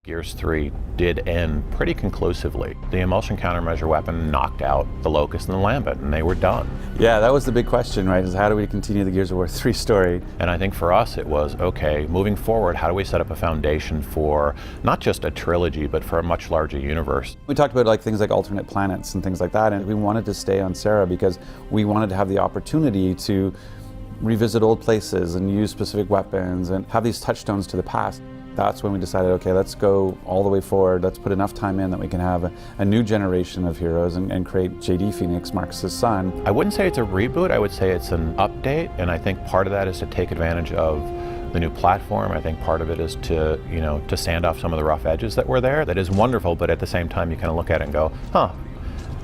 Gears 3 did end pretty conclusively. The emulsion countermeasure weapon knocked out the Locust and the Lambent, and they were done. Yeah, that was the big question, right? Is how do we continue the Gears of War 3 story? And I think for us it was, okay, moving forward, how do we set up a foundation for not just a trilogy, but for a much larger universe? We talked about things like alternate planets and things like that, and we wanted to stay on Serra because we wanted to have the opportunity to revisit old places and use specific weapons and have these touchstones to the past. That's when we decided, okay, let's go all the way forward. Let's put enough time in that we can have a new generation of heroes and create J.D. Phoenix, Marcus's son. I wouldn't say it's a reboot, I would say it's an update, and I think part of that is to take advantage of the new platform. I think part of it is to, to sand off some of the rough edges that were there. That is wonderful, but at the same time you kind of look at it and go,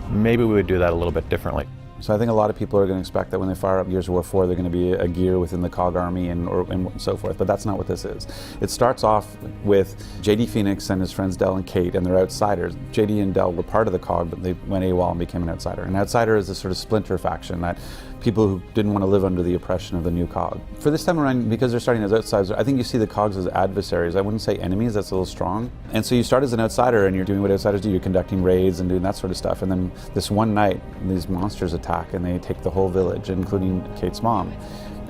maybe we would do that a little bit differently. So I think a lot of people are going to expect that when they fire up Gears of War 4, they're going to be a gear within the COG army and so forth, but that's not what this is. It starts off with J.D. Phoenix and his friends Del and Kate, and they're outsiders. J.D. and Del were part of the COG, but they went AWOL and became an outsider. An outsider is this sort of splinter faction that people who didn't want to live under the oppression of the new COG. For this time around, because they're starting as outsiders, I think you see the COGs as adversaries. I wouldn't say enemies, that's a little strong. And so you start as an outsider and you're doing what outsiders do, you're conducting raids and doing that sort of stuff. And then this one night, these monsters attack and they take the whole village, including Kate's mom.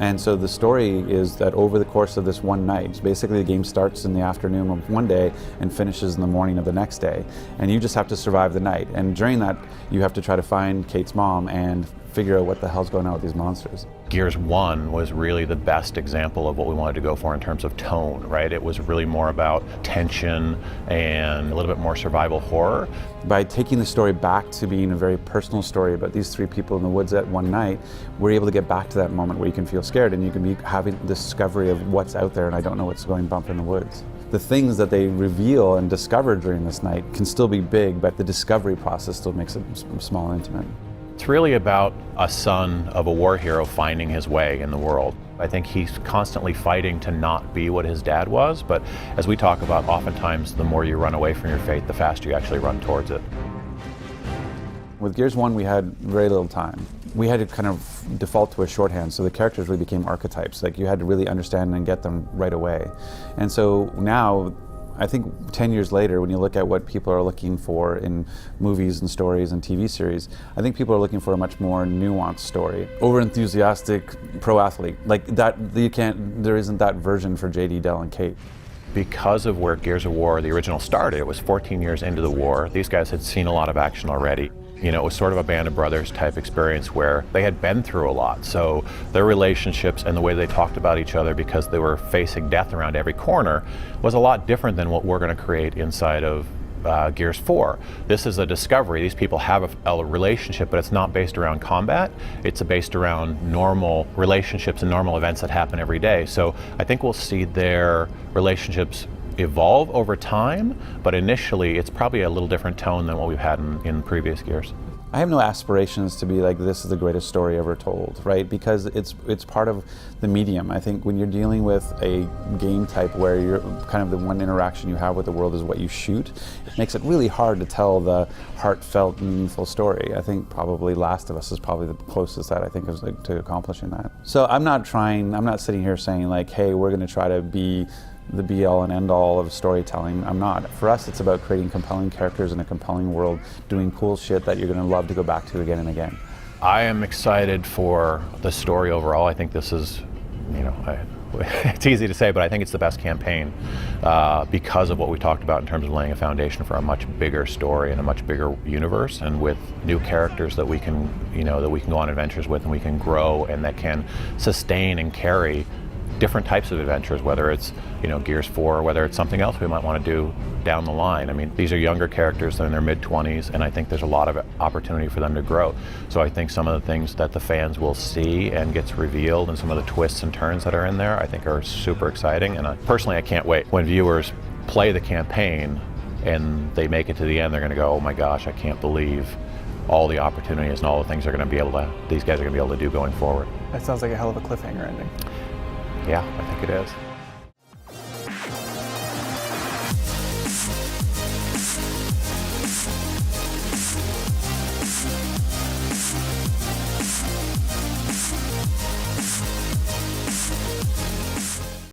And so the story is that over the course of this one night, basically the game starts in the afternoon of one day and finishes in the morning of the next day. And you just have to survive the night. And during that, you have to try to find Kate's mom and figure out what the hell's going on with these monsters. Gears 1 was really the best example of what we wanted to go for in terms of tone, right? It was really more about tension and a little bit more survival horror. By taking the story back to being a very personal story about these three people in the woods at one night, we're able to get back to that moment where you can feel scared and you can be having the discovery of what's out there and I don't know what's going bump in the woods. The things that they reveal and discover during this night can still be big, but the discovery process still makes it small and intimate. It's really about a son of a war hero finding his way in the world. I think he's constantly fighting to not be what his dad was, but as we talk about, oftentimes the more you run away from your fate, the faster you actually run towards it. With Gears 1, we had very little time. We had to kind of default to a shorthand, so the characters really became archetypes. You had to really understand and get them right away. And so now, I think 10 years later, when you look at what people are looking for in movies and stories and TV series, I think people are looking for a much more nuanced story. Over-enthusiastic pro athlete, there isn't that version for J.D., Del, and Kate. Because of where Gears of War, the original, started, it was 14 years into the war. These guys had seen a lot of action already. It was sort of a band of brothers type experience where they had been through a lot. So their relationships and the way they talked about each other, because they were facing death around every corner, was a lot different than what we're going to create inside of Gears 4. This is a discovery. These people have a relationship, but it's not based around combat. It's based around normal relationships and normal events that happen every day. So I think we'll see their relationships evolve over time, but initially it's probably a little different tone than what we've had in previous Gears. I have no aspirations to be like, this is the greatest story ever told, right? Because it's part of the medium. I think when you're dealing with a game type where you're kind of the one interaction you have with the world is what you shoot, it makes it really hard to tell the heartfelt, meaningful story. I think probably Last of Us is probably the closest that I think is to accomplishing that. So I'm not sitting here saying hey, we're gonna try to be the be-all and end-all of storytelling. I'm not. For us, it's about creating compelling characters in a compelling world, doing cool shit that you're going to love to go back to again and again. I am excited for the story overall. I think this is, it's easy to say, but I think it's the best campaign because of what we talked about in terms of laying a foundation for a much bigger story and a much bigger universe, and with new characters that we can, that we can go on adventures with and we can grow and that can sustain and carry different types of adventures, whether it's Gears 4 or whether it's something else we might want to do down the line. I mean, these are younger characters, they're in their mid-20s, and I think there's a lot of opportunity for them to grow. So I think some of the things that the fans will see and gets revealed and some of the twists and turns that are in there, I think are super exciting. And personally, I can't wait when viewers play the campaign and they make it to the end. They're going to go, oh my gosh, I can't believe all the opportunities and all the things they're going to be able to, these guys are going to be able to do going forward. That sounds like a hell of a cliffhanger ending. Yeah, I think it is.